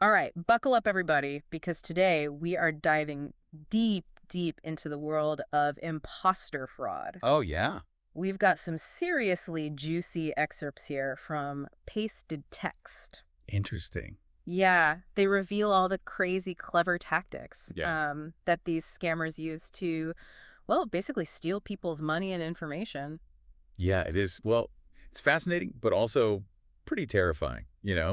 All right, buckle up, everybody, because today we are diving deep, deep into the world of imposter fraud. Oh, yeah. We've got some seriously juicy excerpts here from Pasted Text. Interesting. Yeah, they reveal all the crazy, clever tactics Yeah. that these scammers use to, well, basically steal people's money and information. Yeah, it is. Well, it's fascinating, but also pretty terrifying,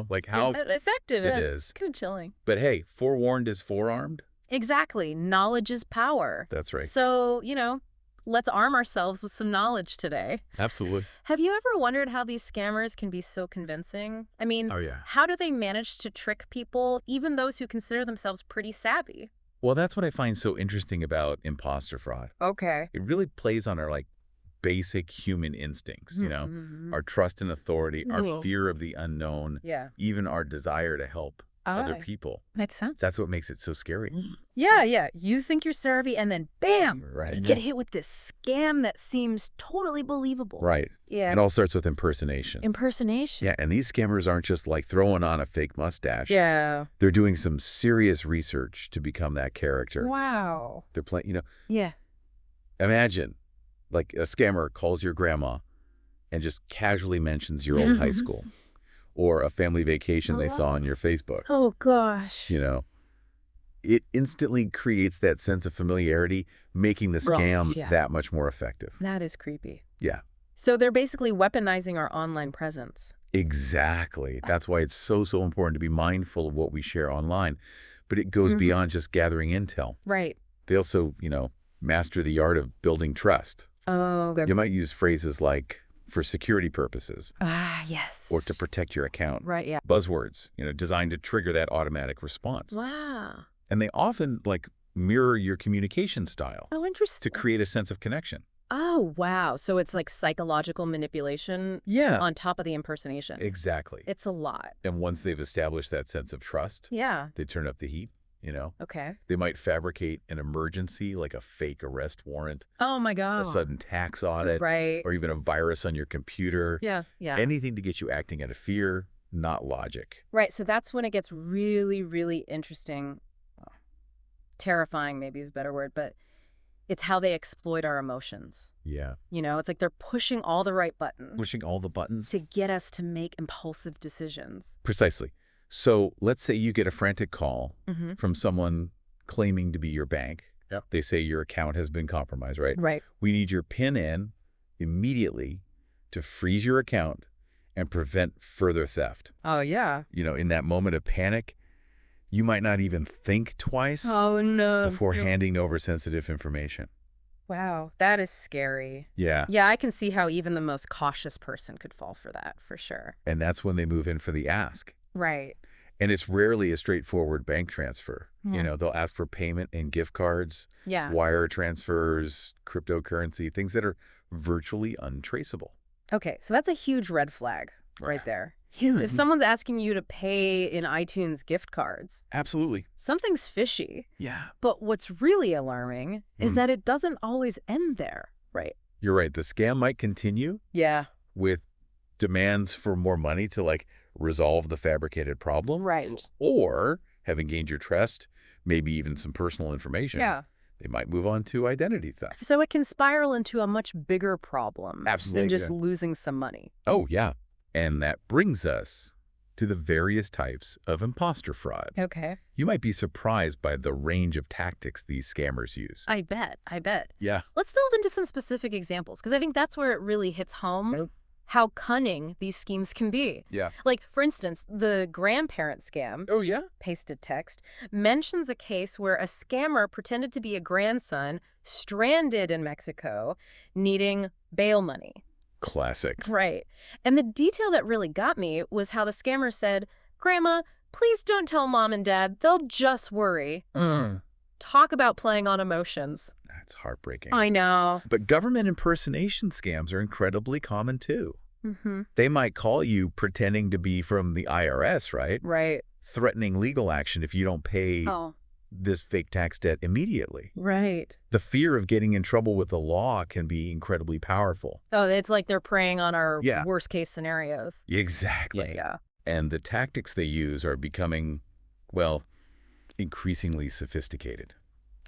like how Effective. it is. Kind of chilling. But hey, forewarned is forearmed. Exactly. Knowledge is power. That's right. So, let's arm ourselves with some knowledge today. Absolutely. Have you ever wondered how these scammers can be so convincing? I mean, Oh, yeah. how do they manage to trick people, even those who consider themselves pretty savvy? Well, that's what I find so interesting about imposter fraud. Okay. It really plays on our basic human instincts, our trust in authority, our Cool. fear of the unknown, Yeah. even our desire to help other people. Makes sense. That's what makes it so scary. Yeah. You think you're savvy, and then bam, Right. you get hit with this scam that seems totally believable. Right. Yeah. It all starts with impersonation. Impersonation. Yeah, and these scammers aren't just throwing on a fake mustache. Yeah. They're doing some serious research to become that character. Wow. They're playing, Yeah. imagine a scammer calls your grandma and just casually mentions your old high school or a family vacation they saw on your Facebook. Oh, gosh. It instantly creates that sense of familiarity, making the scam yeah. that much more effective. That is creepy. Yeah, So they're basically weaponizing our online presence. exactly. That's why it's so important to be mindful of what we share online. But it goes beyond just gathering intel. Right. They also, master the art of building trust. Oh, good. You might use phrases like, for security purposes, Ah, yes. or to protect your account. Right, yeah. Buzzwords, designed to trigger that automatic response. Wow. And they often, mirror your communication style Oh, to interesting. create a sense of connection. Oh, wow. So it's like psychological manipulation Yeah, on top of the impersonation. exactly. It's a lot. And once they've established that sense of trust, Yeah. they turn up the heat, Okay. They might fabricate an emergency, like a fake arrest warrant, Oh, my God. a sudden tax audit, Right. or even a virus on your computer. Yeah. Anything to get you acting out of fear, not logic. Right. So that's when it gets really, really interesting. Terrifying, maybe is a better word, but it's how they exploit our emotions. Yeah. It's like they're pushing all the right buttons Pushing all the buttons. to get us to make impulsive decisions. Precisely. So let's say you get a frantic call Mm-hmm. from someone claiming to be your bank. Yep. They say your account has been compromised, right? Right. We need your PIN in immediately to freeze your account and prevent further theft. Oh, yeah. In that moment of panic, you might not even think twice Oh, no. before handing over sensitive information. Wow, that is scary. Yeah. Yeah, I can see how even the most cautious person could fall for that, for sure. And that's when they move in for the ask. Right. And it's rarely a straightforward bank transfer. Yeah. They'll ask for payment and gift cards, Yeah. wire transfers, cryptocurrency, things that are virtually untraceable. Okay, so that's a huge red flag right there. Human. If someone's asking you to pay in iTunes gift cards, Absolutely. something's fishy. Yeah. But what's really alarming is that it doesn't always end there, right? You're right. The scam might continue Yeah. with demands for more money to resolve the fabricated problem. Right. Or, having gained your trust, maybe even some personal information. Yeah. They might move on to identity theft. So it can spiral into a much bigger problem Absolutely, than just yeah. losing some money. Oh, yeah. And that brings us to the various types of imposter fraud. Okay. You might be surprised by the range of tactics these scammers use. I bet. Yeah. Let's delve into some specific examples, because I think that's where it really hits home how cunning these schemes can be. Yeah. Like, for instance, the grandparent scam, Oh, yeah? Pasted Text, mentions a case where a scammer pretended to be a grandson stranded in Mexico needing bail money. Classic. Right. And the detail that really got me was how the scammer said, "Grandma, please don't tell Mom and Dad. They'll just worry." Talk about playing on emotions. That's heartbreaking. I know. But government impersonation scams are incredibly common, too. Mm-hmm. They might call you pretending to be from the IRS, right? Right. Threatening legal action if you don't pay Oh, this fake tax debt immediately. right. The fear of getting in trouble with the law can be incredibly powerful. Oh, it's like they're preying on our Yeah. worst case scenarios. Exactly. Yeah. And the tactics they use are becoming well, increasingly sophisticated,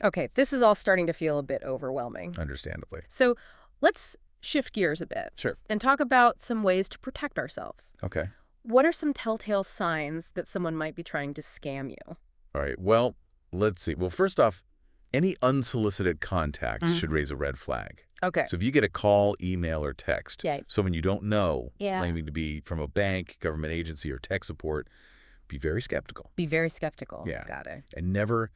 Okay, this is all starting to feel a bit overwhelming. understandably. So let's shift gears a bit Sure. and talk about some ways to protect ourselves. Okay. What are some telltale signs that someone might be trying to scam you? All right. Well, let's see. Well, first off, any unsolicited contact should raise a red flag. Okay. So if you get a call, email, or text, Yeah. someone you don't know Yeah. claiming to be from a bank, government agency, or tech support, be very skeptical. Be very skeptical. Yeah. Got it. And never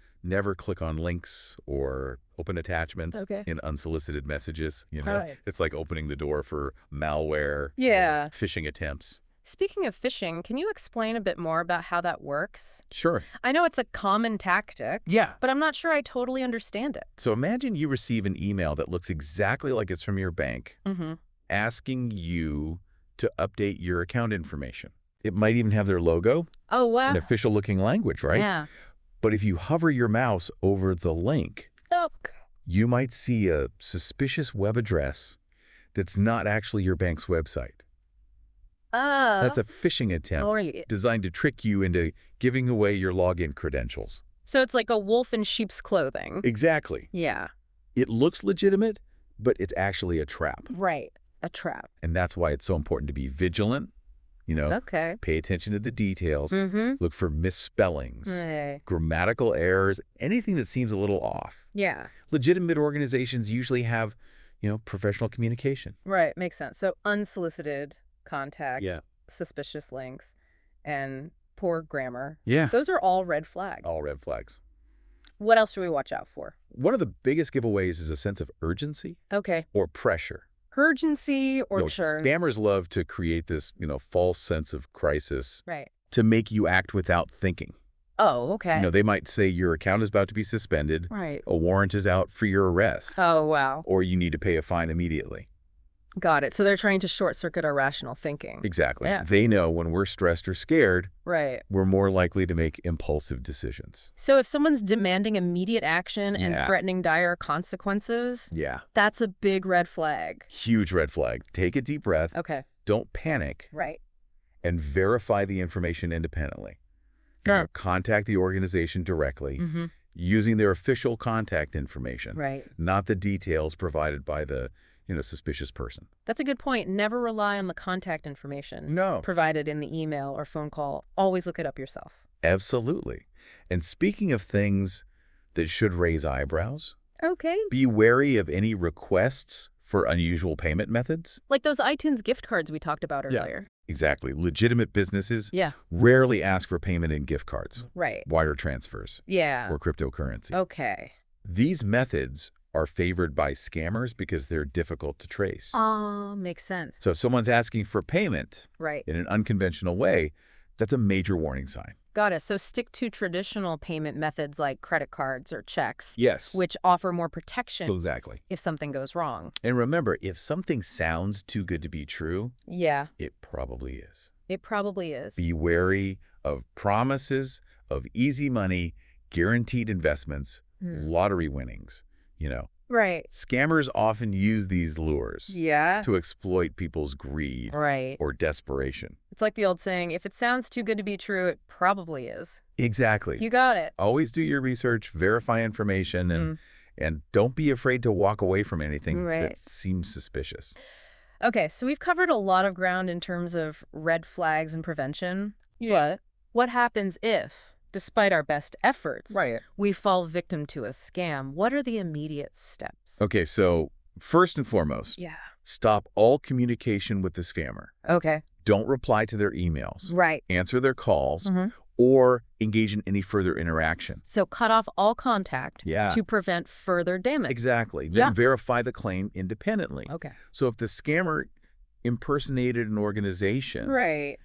click on links or open attachments Okay. in unsolicited messages. You know, Right. it's like opening the door for malware, Yeah. phishing attempts. Speaking of phishing, can you explain a bit more about how that works? Sure. I know it's a common tactic, Yeah. but I'm not sure I totally understand it. So imagine you receive an email that looks exactly like it's from your bank, Mm-hmm. asking you to update your account information. It might even have their logo, Oh, wow. an official-looking language, right? Yeah. But if you hover your mouse over the link, Oh. you might see a suspicious web address that's not actually your bank's website. That's a phishing attempt designed to trick you into giving away your login credentials. So it's like a wolf in sheep's clothing. Exactly. Yeah. It looks legitimate, but it's actually a trap. Right. A trap. And that's why it's so important to be vigilant, you know, Okay. pay attention to the details, Mm-hmm. look for misspellings, Right. grammatical errors, anything that seems a little off. Yeah. Legitimate organizations usually have, professional communication. Right. Makes sense. So unsolicited contact, Yeah. suspicious links, and poor grammar. Yeah. Those are all red flags. All red flags. What else should we watch out for? One of the biggest giveaways is a sense of urgency Okay. or pressure. Urgency or churn. Scammers love to create this, false sense of crisis Right. to make you act without thinking. Oh, okay. They might say your account is about to be suspended, Right. a warrant is out for your arrest, Oh, wow. or you need to pay a fine immediately. Got it. So they're trying to short circuit our rational thinking. Exactly. Yeah. They know when we're stressed or scared, Right. we're more likely to make impulsive decisions. So if someone's demanding immediate action and Yeah. threatening dire consequences, Yeah. that's a big red flag. Huge red flag. Take a deep breath, Okay. don't panic, Right. and verify the information independently. Sure. Contact the organization directly Mm-hmm. using their official contact information, Right. not the details provided by the, suspicious person. That's a good point. Never rely on the contact information No. provided in the email or phone call. Always look it up yourself. Absolutely. And speaking of things that should raise eyebrows, Okay. be wary of any requests for unusual payment methods. Like those iTunes gift cards we talked about Yeah. earlier. Exactly. Legitimate businesses Yeah. rarely ask for payment in gift cards, Right. wire transfers, Yeah. or cryptocurrency. Okay. These methods are favored by scammers because they're difficult to trace. Makes sense. So if someone's asking for payment Right. in an unconventional way, that's a major warning sign. Got it. So stick to traditional payment methods like credit cards or checks, Yes. which offer more protection Exactly. if something goes wrong. And remember, if something sounds too good to be true, Yeah, it probably is. it probably is. Be wary of promises of easy money, guaranteed investments, lottery winnings. Right. Scammers often use these lures Yeah. to exploit people's greed Right. or desperation. It's like the old saying, if it sounds too good to be true, it probably is. Exactly. You got it. Always do your research, verify information, and don't be afraid to walk away from anything Right. that seems suspicious. Okay, so we've covered a lot of ground in terms of red flags and prevention. But what happens if, despite our best efforts, we fall victim to a scam? What are the immediate steps? Okay, so first and foremost, Yeah. stop all communication with the scammer. Okay. Don't reply to their emails, Right. answer their calls, Mhm. or engage in any further interaction. So cut off all contact Yeah. to prevent further damage. Exactly. Then Yeah. verify the claim independently. Okay. So if the scammer impersonated an organization, Right.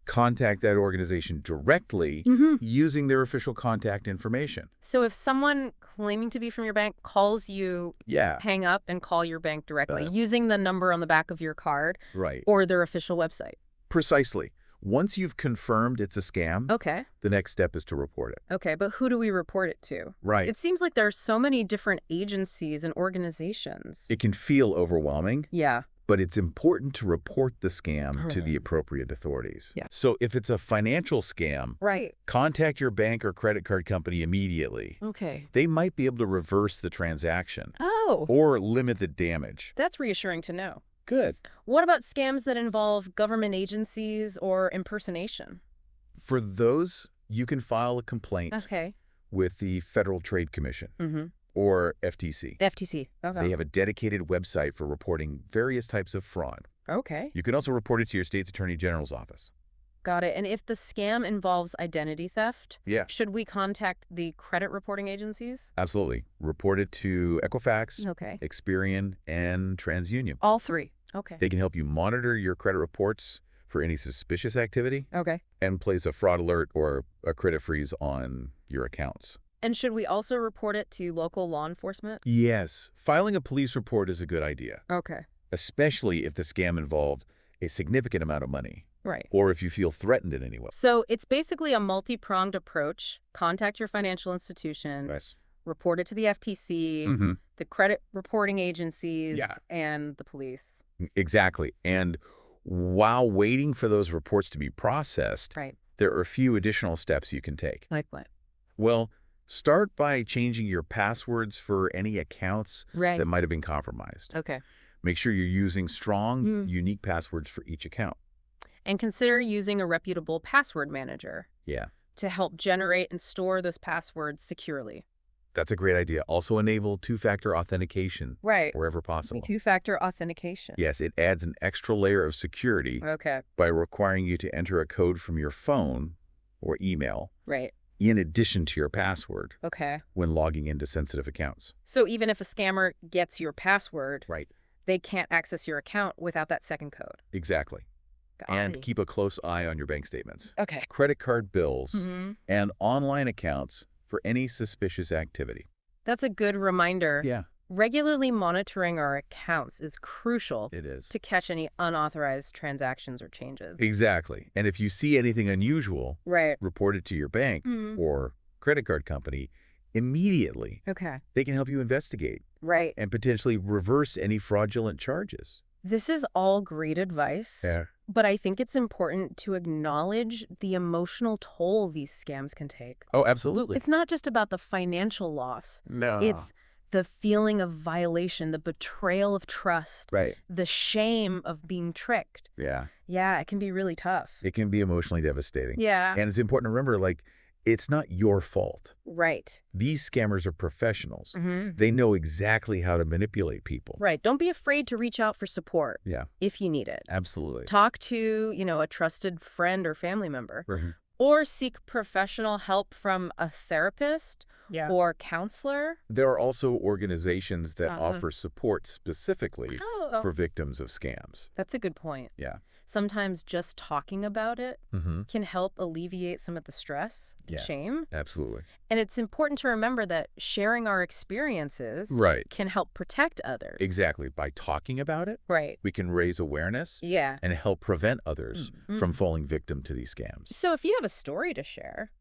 contact that organization directly using their official contact information. So if someone claiming to be from your bank calls you, Yeah, hang up and call your bank directly using the number on the back of your card right. or their official website. Precisely. Once you've confirmed it's a scam, Okay. the next step is to report it. Okay, but who do we report it to? Right. It seems like there are so many different agencies and organizations. It can feel overwhelming, Yeah. But it's important to report the scam to the appropriate authorities. Yeah. So if it's a financial scam, contact your bank or credit card company immediately. Okay. They might be able to reverse the transaction. Oh. Or limit the damage. That's reassuring to know. Good. What about scams that involve government agencies or impersonation? For those, you can file a complaint with the Federal Trade Commission or FTC. FTC. Okay. They have a dedicated website for reporting various types of fraud. Okay. You can also report it to your state's Attorney General's office. Got it. And if the scam involves identity theft, should we contact the credit reporting agencies? Absolutely. Report it to Equifax, Experian, and TransUnion. All three. Okay. They can help you monitor your credit reports for any suspicious activity and place a fraud alert or a credit freeze on your accounts. And should we also report it to local law enforcement? Yes. Filing a police report is a good idea. Okay. Especially if the scam involved a significant amount of money. Right. Or if you feel threatened in any way. So it's basically a multi-pronged approach. Contact your financial institution. Report it to the FPC, the credit reporting agencies, and the police. Exactly. And while waiting for those reports to be processed, there are a few additional steps you can take. Like what? Well, start by changing your passwords for any accounts that might have been compromised. Okay. Make sure you're using strong, unique passwords for each account. And consider using a reputable password manager. To help generate and store those passwords securely. That's a great idea. Also enable two-factor authentication wherever possible. Two-factor authentication. Yes, it adds an extra layer of security by requiring you to enter a code from your phone or email in addition to your password when logging into sensitive accounts. So even if a scammer gets your password, they can't access your account without that second code. Exactly. And keep a close eye on your bank statements. Okay. Credit card bills and online accounts for any suspicious activity. That's a good reminder. Yeah. Regularly monitoring our accounts is crucial. It is. To catch any unauthorized transactions or changes. Exactly. And if you see anything unusual, report it to your bank or credit card company immediately. Okay. They can help you investigate. And potentially reverse any fraudulent charges. This is all great advice. But I think it's important to acknowledge the emotional toll these scams can take. Oh, absolutely. It's not just about the financial loss. No. It's the feeling of violation, the betrayal of trust, the shame of being tricked. Yeah, it can be really tough. It can be emotionally devastating. Yeah. And it's important to remember, like, it's not your fault. Right. These scammers are professionals. They know exactly how to manipulate people. Right. Don't be afraid to reach out for support if you need it. Absolutely. Talk to, a trusted friend or family member. Or seek professional help from a therapist or counselor. There are also organizations that offer support specifically for victims of scams. That's a good point. Yeah. Sometimes just talking about it can help alleviate some of the stress and shame. Absolutely. And it's important to remember that sharing our experiences can help protect others. Exactly. By talking about it, we can raise awareness and help prevent others from falling victim to these scams. So if you have a story to share,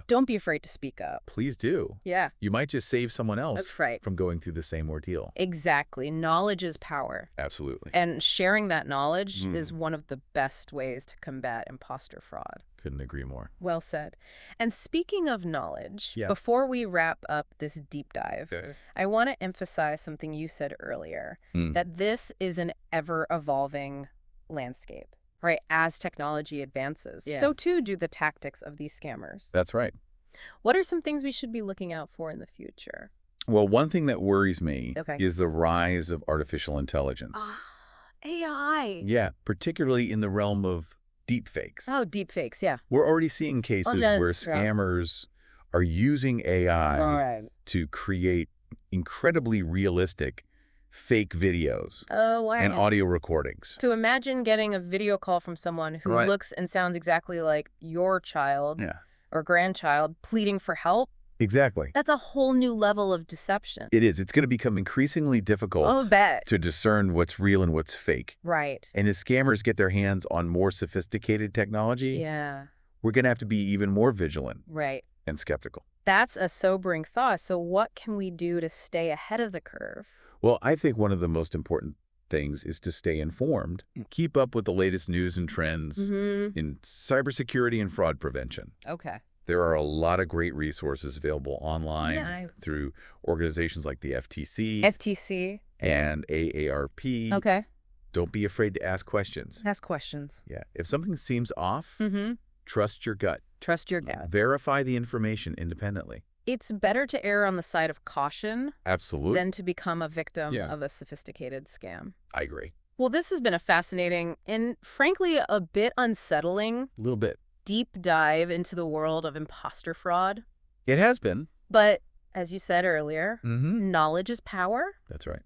don't be afraid to speak up. Please do. Yeah. You might just save someone else That's from going through the same ordeal. Exactly. Knowledge is power. Absolutely. And sharing that knowledge is one of the best ways to combat imposter fraud. Couldn't agree more. Well said. And speaking of knowledge, before we wrap up this deep dive, I want to emphasize something you said earlier, that this is an ever-evolving landscape. As technology advances, so too do the tactics of these scammers. That's right. What are some things we should be looking out for in the future? Well, one thing that worries me is the rise of artificial intelligence. AI. Yeah, particularly in the realm of deepfakes. Oh, deepfakes, yeah. We're already seeing cases where scammers are using AI to create incredibly realistic fake videos and audio recordings. To imagine getting a video call from someone who looks and sounds exactly like your child or grandchild pleading for help. Exactly. That's a whole new level of deception. It is. It's going to become increasingly difficult to discern what's real and what's fake. Right. And as scammers get their hands on more sophisticated technology, we're going to have to be even more vigilant and skeptical. That's a sobering thought. So what can we do to stay ahead of the curve? Well, I think one of the most important things is to stay informed, keep up with the latest news and trends in cybersecurity and fraud prevention. Okay. There are a lot of great resources available online through organizations like the FTC and AARP. Okay. Don't be afraid to ask questions. Ask questions. Yeah. If something seems off, trust your gut. Trust your gut. Verify the information independently. It's better to err on the side of caution than to become a victim of a sophisticated scam. I agree. Well, this has been a fascinating and, frankly, a bit unsettling A little bit. deep dive into the world of imposter fraud. It has been. But, as you said earlier, knowledge is power. That's right.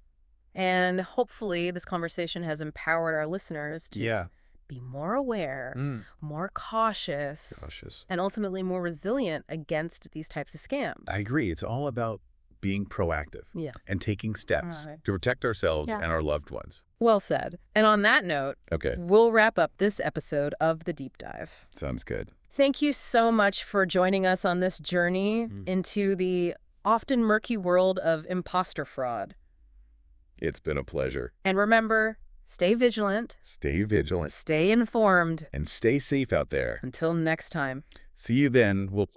And hopefully this conversation has empowered our listeners to be more aware, more cautious, and ultimately more resilient against these types of scams. I agree. It's all about being proactive and taking steps to protect ourselves and our loved ones. Well said. And on that note, we'll wrap up this episode of The Deep Dive. Sounds good. Thank you so much for joining us on this journey into the often murky world of imposter fraud. It's been a pleasure. And remember, stay vigilant. Stay vigilant. Stay informed. And stay safe out there. Until next time. See you then. We'll